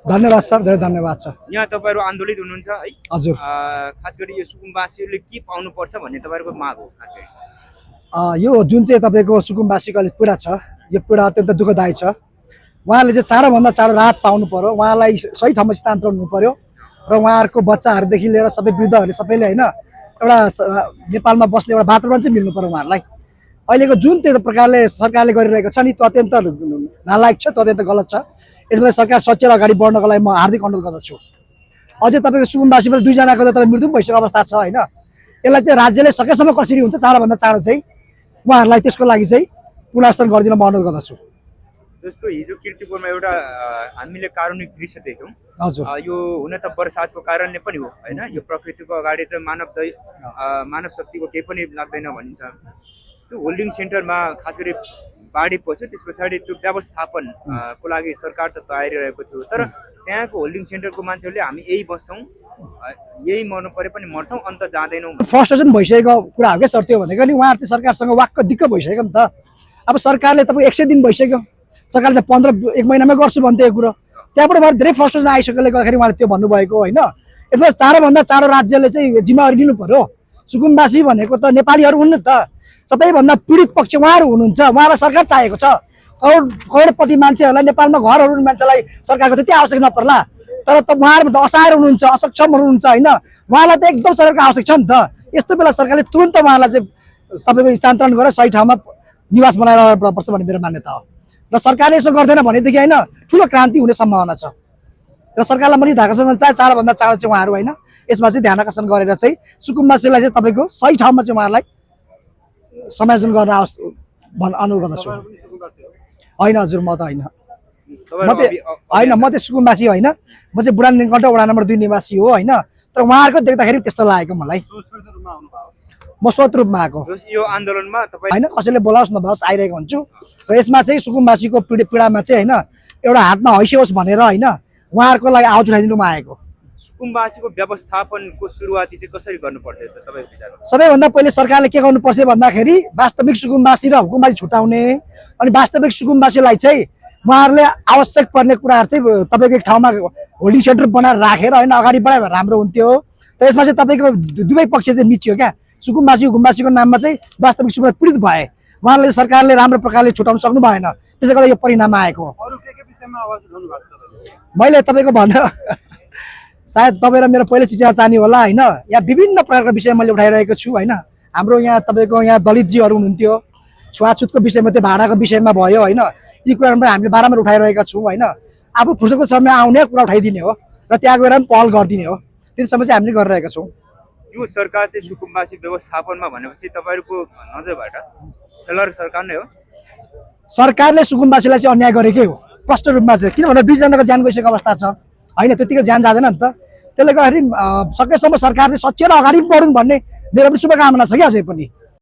धन्यवाद सर, धेरै धन्यवाद छ। यहाँ तपाईहरु आन्दोलित हुनुहुन्छ है? हजुर। खास गरी यो सुकुम्बासीहरूले के पाउनुपर्छ भन्ने तपाईहरुको माग हो खास गरी? यो जुन चाहिँ तपाईँको सुकुम्बासीको अलिक पीडा छ, यो पीडा अत्यन्त दुःखदायी छ। उहाँले चाहिँ चाँडोभन्दा चाँडो राहत पाउनु पर्यो, उहाँलाई सही ठाउँमा स्थानान्तरण हुनु पर्यो र उहाँहरूको बच्चाहरूदेखि लिएर सबै वृद्धहरूले सबैले होइन एउटा नेपालमा बस्ने एउटा वातावरण चाहिँ मिल्नु पर्यो उहाँहरूलाई। अहिलेको जुन त्यो प्रकारले सरकारले गरिरहेको छ नि त्यो अत्यन्त नालायक छ, त्यो अत्यन्त गलत छ। यसमा सरकार सचेत अगाडि बढ्नको लागि म हार्दिक अनुरोध गर्दछु। अझै तपाईँको सुकुम्बासीमा 2 जनाको त तपाईँ मृत्यु भइसकेको अवस्था छ होइन। यसलाई चाहिँ राज्यले सकेसम्म कसरी हुन्छ चाँडोभन्दा चाँडो चाहिँ उहाँहरूलाई त्यसको लागि चाहिँ पुनर्स्थापन गरिदिन म अनुरोध गर्दछु। जस्तो हिजो कीर्तिपुरमा एउटा हामीले कारुणिक दृश्य देख्यौँ। हजुर। यो हुन त बर्सातको कारणले पनि हो होइन, यो प्रकृतिको अगाडि चाहिँ मानव शक्तिको केही पनि लाग्दैन भनिन्छ। त्यो होल्डिङ सेन्टरमा खास गरी बाढी पस्यो, त्यस पछाडि त्यो व्यवस्थापन को लागि सरकार त तयारी रहेको थियो, तर त्यहाँको होल्डिङ सेन्टरको मान्छेहरूले हामी यही बस्छौँ, यही मर्नु परे पनि मर्छौँ, अन्त जाँदैनौँ। फ्रस्ट्रेसन भइसकेको कुरा हो क्या सर त्यो भनेको नि। उहाँहरू चाहिँ सरकारसँग वाक्क दिक्क भइसक्यो नि त। अब सरकारले तपाईँ 100 दिन भइसक्यो, सरकारले 1 महिनामै गर्छु भन्थ्यो यो कुरो। त्यहाँबाट उहाँहरू धेरै फ्रस्ट्रेसन आइसकेकोले गर्दाखेरि उहाँले त्यो भन्नुभएको होइन। यसमा चाँडोभन्दा चाँडो राज्यले चाहिँ जिम्मेवारी लिनु पर्यो। सुकुम्बासी भनेको त नेपालीहरू हुन् नि त, सबैभन्दा पीडित पक्ष उहाँहरू हुनुहुन्छ। उहाँलाई सरकार चाहिएको छ। करोडपति मान्छेहरूलाई नेपालमा घरहरू हुने मान्छेलाई सरकारको त्यति आवश्यक नपर्ला, तर त उहाँहरू त असहाय हुनुहुन्छ, असक्षम हुनुहुन्छ होइन। उहाँलाई त एकदम सरकारको आवश्यक छ नि त। यस्तो बेला सरकारले तुरन्त उहाँलाई चाहिँ तपाईँको स्थानान्तरण गरेर सही ठाउँमा निवास बनाएर पर्छ भन्ने मेरो मान्यता हो। र सरकारले यसो गर्दैन भनेदेखि होइन ठुलो क्रान्ति हुने सम्भावना छ। र सरकारलाई पनि धाकासँग चाहिँ चाँडोभन्दा चाँडो चाहिँ उहाँहरू होइन यसमा चाहिँ ध्यान आकर्षण गरेर चाहिँ सुकुम्बासीलाई चाहिँ तपाईँको सही ठाउँमा चाहिँ उहाँहरूलाई समायोजन गर्न अनुरोध गर्दछु। होइन हजुर, म त होइन, म त सुकुम्बासी होइन, म चाहिँ बुढा नीलकण्ठ वडा नम्बर 2 निवासी हो होइन। तर उहाँहरूको देख्दाखेरि त्यस्तो लागेको मलाई। म स्वत रूपमा आएको यो आन्दोलनमा तपाईँ होइन, कसैले बोलाओस् नभओस् आइरहेको हुन्छु। र यसमा चाहिँ सुकुम्बासीको पीडामा चाहिँ होइन एउटा हातमा हैसियत होस् भनेर होइन उहाँहरूको लागि आवाज उठाइदिनु म आएको। सुकुम्बासीको व्यवस्थापनको सुरुवाती चाहिँ कसरी गर्नुपर्थ्यो त तपाईँको विचारमा? सबैभन्दा पहिले सरकारले के गर्नुपर्छ भन्दाखेरि वास्तविक सुकुम्बासी र हुकुमबासी छुटाउने अनि वास्तविक सुकुम्बासीलाई चाहिँ उहाँहरूले आवश्यक पर्ने कुराहरू चाहिँ तपाईँको एक ठाउँमा होल्डिङ सेन्टर बनाएर राखेर होइन अगाडि बढायो भने राम्रो हुन्थ्यो। तर यसमा चाहिँ तपाईँको दुवै पक्ष चाहिँ मिचियो क्या। सुकुम्बासी हुकुम्बासीको नाममा चाहिँ वास्तविक सुकुम्बासी पीडित भए, उहाँले सरकारले राम्रो प्रकारले छुटाउन सक्नु भएन, त्यसले गर्दा यो परिणाम आएको। मैले तपाईँको भनेर सायद तपाईँ र मेरो पहिलो चिठा चाहने होला होइन। यहाँ विभिन्न प्रकारको विषय मैले उठाइरहेको छु होइन। हाम्रो यहाँ तपाईँको यहाँ दलितजीहरू हुनुहुन्थ्यो, छुवाछुतको विषयमा त्यो भाडाको विषयमा भयो होइन। यी कुराहरू हामीले बारम्बार उठाइरहेका छौँ होइन। अब फुर्सदको समयमा आउने कुरा उठाइदिने हो र त्यहाँ गएर पनि पहल गरिदिने हो, त्यसम्म चाहिँ हामीले गरिरहेका छौँ। यो सरकार चाहिँ सुकुम्बासी व्यवस्थापनमा भनेपछि तपाईँहरूको नजरबाट फेलर सरकार नै हो? सरकारले सुकुम्बासीलाई चाहिँ अन्याय गरेकै हो स्पष्ट रूपमा चाहिँ, किन भन्दा 2 जनाको ज्यान गइसकेको अवस्था छ होइन। त्यतिकै ज्यान जाँदैन नि त। त्यसले गर्दाखेरि सकेसम्म सरकारले सचेत अगाडि बढ्नु भन्ने मेरो पनि शुभकामना छ कि अझै पनि।